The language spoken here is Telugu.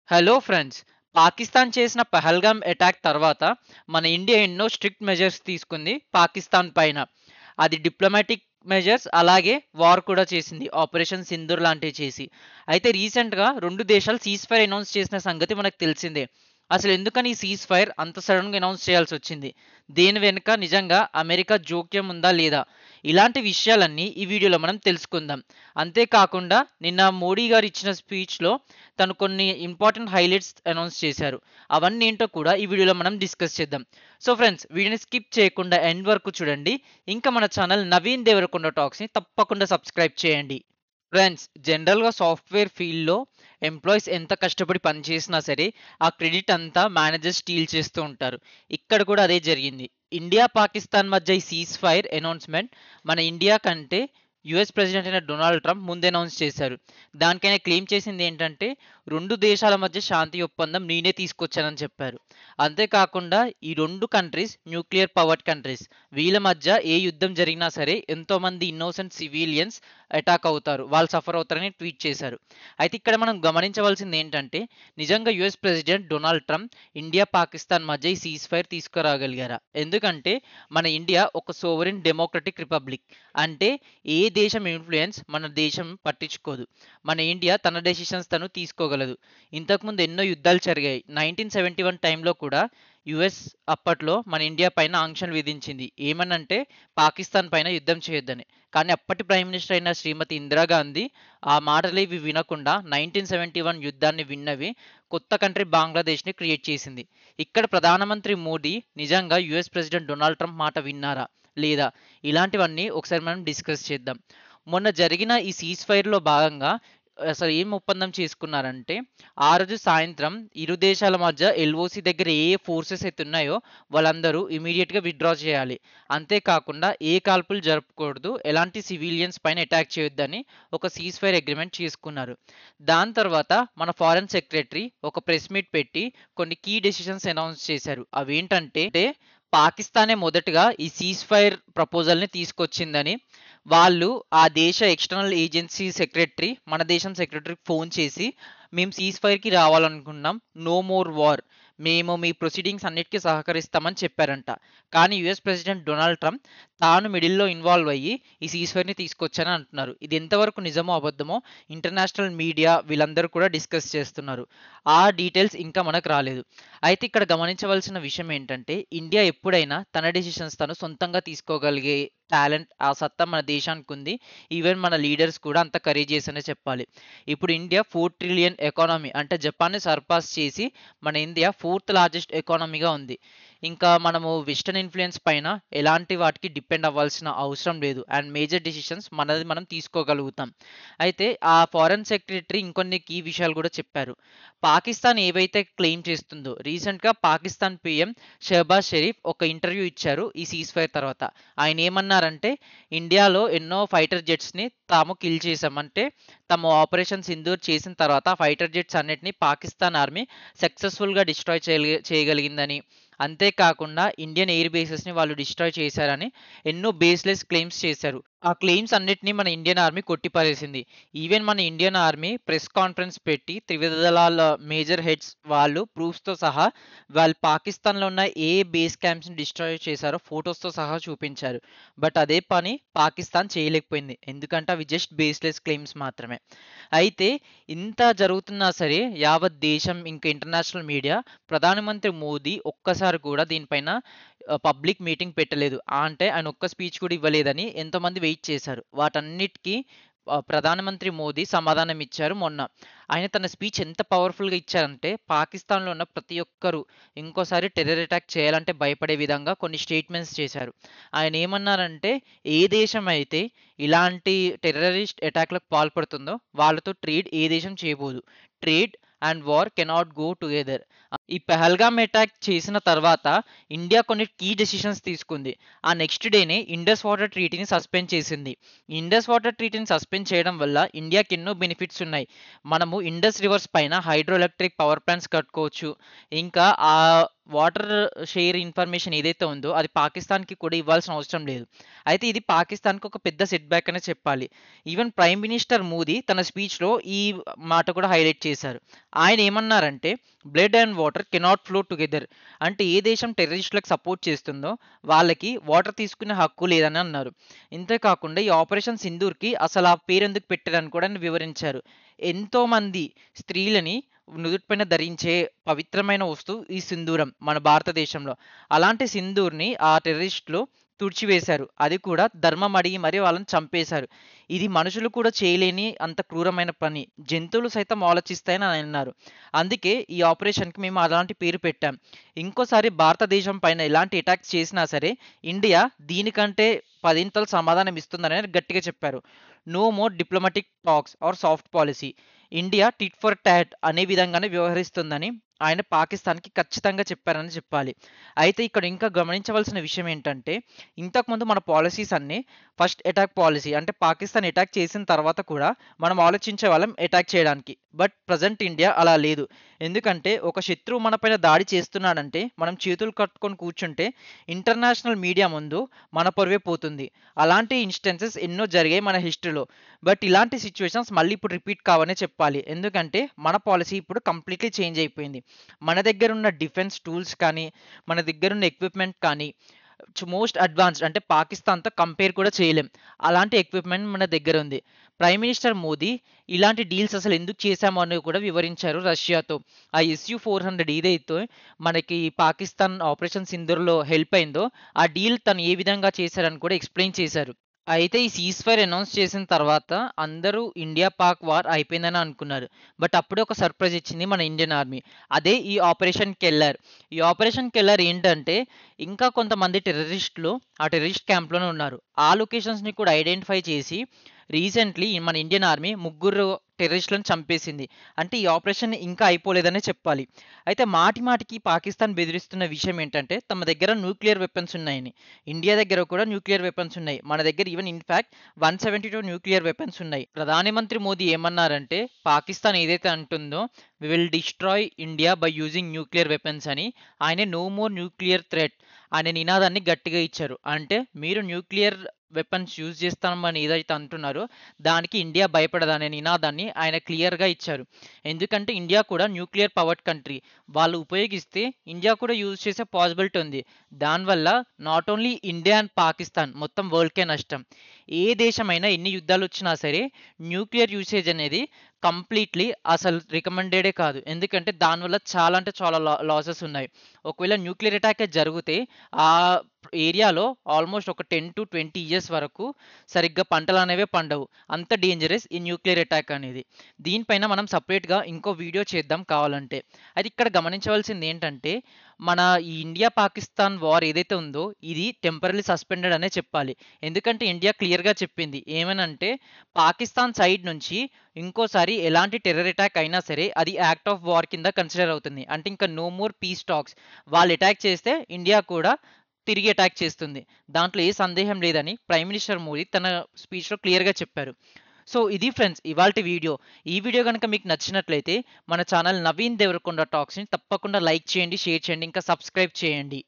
Hello friends. పాకిస్తాన్ చేసిన పహల్గామ్ అటాక్ తర్వాత మన ఇండియా ఎన్నో స్ట్రిక్ట్ మెజర్స్ తీసుకుంది పాకిస్తాన్ పైన. అది డిప్లొమాటిక్ మెజర్స్ అలాగే వార్ కూడా చేసింది. ఆపరేషన్ సింధూర్ లాంటివి చేసి. అయితే రీసెంట్‌గా 2 దేశాలు సీజ్ ఫైర్ అనౌన్స్ చేసిన సంగతి మనకు తెలిసిందే. అసలు ఎందుకని ఈ సీజ్ ఫైర్ అంత సడెన్‌గా అనౌన్స్ చేయాల్సొచ్చింది? దీని వెనుక నిజంగా అమెరికా జోక్యం ఉందా లేదా? ఇలాంటి విషయాలన్నీ ఈ వీడియోలో మనం తెలుసుకుందాం. అంతేకాకుండా నిన్న మోడీ గారు ఇచ్చిన స్పీచ్‌లో తను కొన్ని ఇంపార్టెంట్ హైలైట్స్ అనౌన్స్ చేశారు. అవన్నీ ఏంటో కూడా ఈ వీడియోలో మనం డిస్కస్ చేద్దాం. సో ఫ్రెండ్స్, వీడియోని స్కిప్ చేయకుండా ఎండ్ వరకు చూడండి. ఇంకా మన ఛానల్ నవీన్ దేవరకొండ టాక్స్‌ని తప్పకుండా సబ్స్క్రైబ్ చేయండి. ఫ్రెండ్స్, జనరల్‌గా సాఫ్ట్‌వేర్ ఫీల్డ్‌లో ఎంప్లాయీస్ ఎంత కష్టపడి పని చేసినా సరే, ఆ క్రెడిట్ అంతా మేనేజర్స్ స్టీల్ చేస్తూ ఉంటారు. ఇక్కడ కూడా అదే జరిగింది. ఇండియా, పాకిస్తాన్ మధ్య ఈ సీజ్ ఫైర్ అనౌన్స్‌మెంట్ మన ఇండియా కంటే యూఎస్ ప్రెసిడెంట్ అయిన డొనాల్డ్ ట్రంప్ ముందే అనౌన్స్ చేశారు. దానికైనా క్లెయిమ్ చేసింది ఏంటంటే, 2 దేశాల మధ్య శాంతి ఒప్పందం నేనే తీసుకొచ్చానని చెప్పారు. అంతేకాకుండా ఈ 2 కంట్రీస్ న్యూక్లియర్ పవర్డ్ కంట్రీస్. వీళ్ళ మధ్య ఏ యుద్ధం జరిగినా సరే ఎంతోమంది ఇన్నోసెంట్ సివిలియన్స్ అటాక్ అవుతారు. వాళ్ళు సఫర్ అవుతారని ట్వీట్ చేశారు. అయితే ఇక్కడ మనం గమనించవలసింది ఏంటంటే, నిజంగా US president Donald Trump India, Pakistan మధ్య ఈ సీజ్ ఫైర్ తీసుకురాగలిగారా? ఎందుకంటే మన ఇండియా ఒక సోవరెన్ డెమోక్రటిక్ రిపబ్లిక్. అంటే ఏ దేశం ఇన్‌ఫ్లూయెన్స్ మన దేశం పట్టించుకోదు. మన ఇండియా తన డెసిషన్స్ తను తీసుకోగలదు. ఇంతకుముందు ఎన్నో యుద్ధాలు జరిగాయి. 1971 టైంలో కూడా యూఎస్ అప్పట్లో మన ఇండియా పైన ఆంక్షలు విధించింది. ఏమనంటే పాకిస్తాన్ పైన యుద్ధం చేయొద్దని. కానీ అప్పటి ప్రైమ్ మినిస్టర్ అయిన శ్రీమతి ఇందిరాగాంధీ ఆ మాటలేవి వినకుండా 1971 యుద్ధాన్ని విన్నవి కొత్త కంట్రీ బంగ్లాదేశ్‌ని క్రియేట్ చేసింది. ఇక్కడ ప్రధానమంత్రి మోడీ నిజంగా యూఎస్ ప్రెసిడెంట్ డొనాల్డ్ ట్రంప్ మాట విన్నారా? లేదా? ఇలాంటివన్నీ ఒకసారి మనం డిస్కస్ చేద్దాం. మొన్న జరిగిన ఈ సీజ్ ఫైర్‌లో భాగంగా అసలు ఏం ఒప్పందం చేసుకున్నారంటే, ఆ రోజు సాయంత్రం ఇరు దేశాల మధ్య ఎల్ఓసి దగ్గర ఏ ఏ ఫోర్సెస్ అయితే ఉన్నాయో వాళ్ళందరూ ఇమ్మీడియేట్‌గా విత్‌డ్రా చేయాలి. అంతేకాకుండా ఏ కాల్పులు జరపకూడదు. ఎలాంటి సివిలియన్స్ పైన అటాక్ చేయొద్దని ఒక సీజ్ ఫైర్ అగ్రీమెంట్ చేసుకున్నారు. దాని తర్వాత మన ఫారెన్ సెక్రటరీ ఒక ప్రెస్ మీట్ పెట్టి కొన్ని కీ డెసిషన్స్ అనౌన్స్ చేశారు. అవేంటంటే పాకిస్తానే మొదటగా ఈ సీజ్ ఫైర్ ప్రపోజల్‌ని తీసుకొచ్చిందని, వాళ్ళు ఆ దేశ ఎక్స్‌టర్నల్ ఏజెన్సీ సెక్రటరీ మన దేశం సెక్రటరీకి ఫోన్ చేసి, "మేము సీజ్ ఫైర్‌కి రావాలనుకుంటున్నాం. No more war. మేము మీ ప్రొసీడింగ్స్ అన్నిటికి సహకరిస్తామని" చెప్పారంట. కానీ యూఎస్ ప్రెసిడెంట్ డొనాల్డ్ ట్రంప్ తాను మిడిల్‌లో ఇన్వాల్వ్ అయ్యి ఈ సీజ్ ఫైర్‌ని తీసుకొచ్చానని అంటున్నారు. ఇది ఎంతవరకు నిజమో అబద్ధమో ఇంటర్నేషనల్ మీడియా వీళ్ళందరూ కూడా డిస్కస్ చేస్తున్నారు. ఆ డీటెయిల్స్ ఇంకా మనకు రాలేదు. అయితే ఇక్కడ గమనించవలసిన విషయం ఏంటంటే, ఇండియా ఎప్పుడైనా తన డెసిషన్స్ తను సొంతంగా తీసుకోగలిగే టాలెంట్, ఆ సత్తా మన దేశానికుంది. ఈవెన్ మన లీడర్స్ కూడా అంత కరేజియస్ అనే చెప్పాలి. ఇప్పుడు ఇండియా 4 ట్రిలియన్ ఎకానమీ అంటే జపాన్‌ని సర్పాస్ చేసి మన ఇండియా 4థ్ లార్జెస్ట్ ఎకానమీగా ఉంది. ఇంకా మనము వెస్టర్న్ ఇన్‌ఫ్లూయెన్స్ పైన ఎలాంటి వాటికి డిపెండ్ అవ్వాల్సిన అవసరం లేదు. అండ్ మేజర్ డెసిషన్స్ మనది మనం తీసుకోగలుగుతాం. అయితే ఆ ఫారెన్ సెక్రటరీ ఇంకొన్ని కీ విషయాలు కూడా చెప్పారు. పాకిస్తాన్ ఏవైతే క్లెయిమ్ చేస్తుందో, రీసెంట్‌గా పాకిస్తాన్ పీఎం షెహబాజ్ షరీఫ్ ఒక ఇంటర్వ్యూ ఇచ్చారు ఈ సీజ్ ఫైర్ తర్వాత. ఆయన ఏమన్నారంటే, ఇండియాలో ఎన్నో ఫైటర్ జెట్స్‌ని తాము కిల్ చేసాం. అంటే తాము ఆపరేషన్ సింధూర్ చేసిన తర్వాత ఆ ఫైటర్ జెట్స్ అన్నిటిని పాకిస్తాన్ ఆర్మీ సక్సెస్‌ఫుల్‌గా డిస్ట్రాయ్ చేయగలిగిందని, అంతేకాకుండా ఇండియన్ ఎయిర్ బేసెస్‌ని వాళ్ళు డిస్ట్రాయ్ చేశారని ఎన్నో బేస్‌లెస్ క్లెయిమ్స్ చేశారు. ఆ క్లెయిమ్స్ అన్నిటిని మన ఇండియన్ ఆర్మీ కొట్టిపారేసింది. ఈవెన్ మన ఇండియన్ ఆర్మీ ప్రెస్ కాన్ఫరెన్స్ పెట్టి త్రివిధ దళాల మేజర్ హెడ్స్ వాళ్ళు ప్రూఫ్స్‌తో సహా వాళ్ళు పాకిస్తాన్‌లో ఉన్న ఏ బేస్ క్యాంప్స్‌ని డిస్ట్రాయ్ చేశారో ఫోటోస్‌తో సహా చూపించారు. బట్ అదే పని పాకిస్తాన్ చేయలేకపోయింది. ఎందుకంటే అవి జస్ట్ బేస్‌లెస్ క్లెయిమ్స్ మాత్రమే. అయితే ఇంత జరుగుతున్నా సరే యావత్ దేశం ఇంకా ఇంటర్నేషనల్ మీడియా ప్రధానమంత్రి మోదీ ఒక్కసారి కూడా దీనిపైన పబ్లిక్ మీటింగ్ పెట్టలేదు. అంటే ఆయన ఒక్క స్పీచ్ కూడా ఇవ్వలేదని ఎంతోమంది వెయిట్ చేశారు. వాటన్నిటికి ప్రధానమంత్రి మోదీ సమాధానం ఇచ్చారు మొన్న. ఆయన తన స్పీచ్ ఎంత పవర్‌ఫుల్‌గా ఇచ్చారంటే, పాకిస్తాన్‌లో ఉన్న ప్రతి ఒక్కరు ఇంకోసారి టెర్రర్ అటాక్ చేయాలంటే భయపడే విధంగా కొన్ని స్టేట్మెంట్స్ చేశారు. ఆయన ఏమన్నారంటే, ఏ దేశం అయితే ఇలాంటి టెర్రరిస్ట్ అటాక్‌లకు పాల్పడుతుందో వాళ్ళతో ట్రేడ్ ఏ దేశం చేయబోదు. Trade and war cannot go together. ఈ పహల్గామ్ అటాక్ చేసిన తర్వాత ఇండియా కొన్ని కీ డెసిషన్స్ తీసుకుంది. ఆ నెక్స్ట్ డేనే ఇండస్ వాటర్ ట్రీటీని సస్పెండ్ చేసింది. ఇండస్ వాటర్ ట్రీటీని సస్పెండ్ చేయడం వల్ల ఇండియాకి ఎన్నో బెనిఫిట్స్ ఉన్నాయి. మనము ఇండస్ రివర్స్ పైన హైడ్రో ఎలక్ట్రిక్ పవర్ ప్లాంట్స్ కట్టుకోవచ్చు. ఇంకా ఆ వాటర్ షేర్ ఇన్ఫర్మేషన్ ఏదైతే ఉందో అది పాకిస్తాన్‌కి కూడా ఇవ్వాల్సిన అవసరం లేదు. అయితే ఇది పాకిస్తాన్‌కి ఒక పెద్ద సెట్ బ్యాక్ అనే చెప్పాలి. ఈవెన్ ప్రైమ్ మినిస్టర్ మోదీ తన స్పీచ్‌లో ఈ మాట కూడా హైలైట్ చేశారు. ఆయన ఏమన్నారంటే, "blood and water cannot flow together." అంటే ఏ దేశం టెర్రరిస్టులకు సపోర్ట్ చేస్తుందో వాళ్ళకి వాటర్ తీసుకునే హక్కు లేదని అన్నారు. ఇంతే కాకుండా ఈ ఆపరేషన్ సింధూర్‌కి అసలు ఆ పేరెందుకు పెట్టారని కూడా ఆయన వివరించారు. ఎంతోమంది స్త్రీలని నుదుటిపైన ధరించే పవిత్రమైన వస్తువు ఈ సింధూరం మన భారతదేశంలో. అలాంటి సింధూర్‌ని ఆ టెర్రరిస్టులు తుడిచివేశారు. అది కూడా ధర్మం అడిగి మరి వాళ్ళని చంపేశారు. ఇది మనుషులు కూడా చేయలేని అంత క్రూరమైన పని. జంతువులు సైతం ఆలోచిస్తాయని ఆయన అన్నారు. అందుకే ఈ ఆపరేషన్‌కి మేము అలాంటి పేరు పెట్టాం. ఇంకోసారి భారతదేశం పైన ఎలాంటి అటాక్స్ చేసినా సరే ఇండియా దీనికంటే పదింతలు సమాధానం ఇస్తుందని ఆయన గట్టిగా చెప్పారు. No more diplomatic talks or soft policy. India tit for tat అనే విధంగానే వ్యవహరిస్తుందని ఆయన పాకిస్తాన్‌కి ఖచ్చితంగా చెప్పారని చెప్పాలి. అయితే ఇక్కడ ఇంకా గమనించవలసిన విషయం ఏంటంటే, ఇంతకుముందు మన పాలిసీస్ అన్నీ ఫస్ట్ అటాక్ పాలిసీ. అంటే పాకిస్తాన్ అటాక్ చేసిన తర్వాత కూడా మనం ఆలోచించేవాళ్ళం అటాక్ చేయడానికి. బట్ ప్రెజెంట్ ఇండియా అలా లేదు. ఎందుకంటే ఒక శత్రువు మన పైన దాడి చేస్తున్నాడంటే మనం చేతులు కట్టుకొని కూర్చుంటే ఇంటర్నేషనల్ మీడియా ముందు మన పరువే పోతుంది. అలాంటి ఇన్‌స్టెన్సెస్ ఎన్నో జరిగాయి మన హిస్టరీలో. బట్ ఇలాంటి సిట్యుయేషన్స్ మళ్ళీ ఇప్పుడు రిపీట్ కావనే చెప్పాలి. ఎందుకంటే మన పాలిసీ ఇప్పుడు కంప్లీట్‌లీ చేంజ్ అయిపోయింది. మన దగ్గరున్న డిఫెన్స్ టూల్స్ కానీ, మన దగ్గరున్న ఎక్విప్‌మెంట్ కానీ మోస్ట్ అడ్వాన్స్డ్ అంటే పాకిస్తాన్‌తో కంపేర్ కూడా చేయలేం. అలాంటి ఎక్విప్‌మెంట్ మన దగ్గరుంది. ప్రైమ్ మినిస్టర్ మోదీ ఇలాంటి డీల్స్ అసలు ఎందుకు చేశాము అని కూడా వివరించారు రష్యాతో. ఆ SU-400 ఏదైతే మనకి పాకిస్తాన్ ఆపరేషన్ సింధూర్‌లో హెల్ప్ అయిందో, ఆ డీల్ తను ఏ విధంగా చేశారని కూడా ఎక్స్‌ప్లెయిన్ చేశారు. అయితే ఈ సీజ్‌ఫైర్ అనౌన్స్ చేసిన తర్వాత అందరూ ఇండియా, పాక్ వార్ అయిపోయిందని అనుకున్నారు. బట్ అప్పుడే ఒక సర్ప్రైజ్ ఇచ్చింది మన ఇండియన్ ఆర్మీ. అదే ఈ ఆపరేషన్ కెల్లర్. ఈ ఆపరేషన్ కెల్లర్ ఏంటంటే ఇంకా కొంతమంది టెర్రరిస్టులు ఆ టెర్రరిస్ట్ క్యాంప్‌లోనే ఉన్నారు. ఆ లొకేషన్స్‌ని కూడా ఐడెంటిఫై చేసి రీసెంట్‌లీ మన ఇండియన్ ఆర్మీ ముగ్గురు టెర్రరిస్టులను చంపేసింది. అంటే ఈ ఆపరేషన్ ఇంకా అయిపోలేదనే చెప్పాలి. అయితే మాటి మాటికి పాకిస్తాన్ బెదిరిస్తున్న విషయం ఏంటంటే తమ దగ్గర న్యూక్లియర్ వెపన్స్ ఉన్నాయని. ఇండియా దగ్గర కూడా న్యూక్లియర్ వెపన్స్ ఉన్నాయి. మన దగ్గర ఈవెన్ ఇన్‌ఫాక్ట్ 172 న్యూక్లియర్ వెపన్స్ ఉన్నాయి. ప్రధాని మంత్రి మోదీ ఏమన్నారంటే పాకిస్తాన్ ఏదైతే అంటుందో we will destroy India by using nuclear weapons అని ఆయన నో మోర్ న్యూక్లియర్ థ్రెట్ అనే నినాదాన్ని గట్టిగా ఇచ్చారు. అంటే మీరు న్యూక్లియర్ వెపన్స్ యూజ్ చేస్తామని ఏదైతే అంటున్నారో దానికి ఇండియా భయపడదనే నినాదాన్ని ఆయన క్లియర్‌గా ఇచ్చారు. ఎందుకంటే ఇండియా కూడా న్యూక్లియర్ పవర్డ్ కంట్రీ. వాళ్ళు ఉపయోగిస్తే ఇండియా కూడా యూజ్ చేసే పాసిబిలిటీ ఉంది. దానివల్ల not only India and Pakistan మొత్తం వరల్డ్‌కే నష్టం. ఏ దేశమైనా ఎన్ని యుద్ధాలొచ్చినా సరే న్యూక్లియర్ యూసేజ్ అనేది కంప్లీట్‌లీ అసలు రికమెండెడే కాదు. ఎందుకంటే దానివల్ల చాలా అంటే చాలా లాసెస్ ఉన్నాయి. ఒకవేళ న్యూక్లియర్ అటాకే జరిగితే ఆ ఏరియాలో ఆల్మోస్ట్ ఒక 10-20 ఇయర్స్ వరకు సరిగ్గా పంటలనేవే పండవు. అంత డేంజరస్ ఈ న్యూక్లియర్ అటాక్ అనేది. దీనిపైన మనం సెపరేట్‌గా ఇంకో వీడియో చేద్దాం కావాలంటే. అయితే ఇక్కడ గమనించవలసింది ఏంటంటే, మన ఈ ఇండియా, పాకిస్తాన్ వార్ ఏదైతే ఉందో ఇది టెంపరరీ సస్పెండెడ్ అనే చెప్పాలి. ఎందుకంటే ఇండియా క్లియర్‌గా చెప్పింది. ఏమనంటే పాకిస్తాన్ సైడ్ నుంచి ఇంకోసారి ఎలాంటి టెర్రర్ అటాక్ అయినా సరే అది యాక్ట్ ఆఫ్ వార్ కింద కన్సిడర్ అవుతుంది. అంటే ఇంకా నో మోర్ పీస్ టాక్స్. వాళ్ళు అటాక్ చేస్తే ఇండియా కూడా తిరిగి అటాక్ చేస్తుంది. దాంట్లో ఏ సందేహం లేదని ప్రైమ్ మినిస్టర్ మోదీ తన స్పీచ్‌లో క్లియర్‌గా చెప్పారు. సో, ఇది ఫ్రెండ్స్ ఇవాల్టి వీడియో. ఈ వీడియో గనుక మీకు నచ్చినట్లయితే మన ఛానల్ 'నవీన్ దేవరకొండ టాక్స్‌ని' తప్పకుండా లైక్ చేయండి, షేర్ చేయండి, ఇంకా సబ్స్క్రైబ్ చేయండి.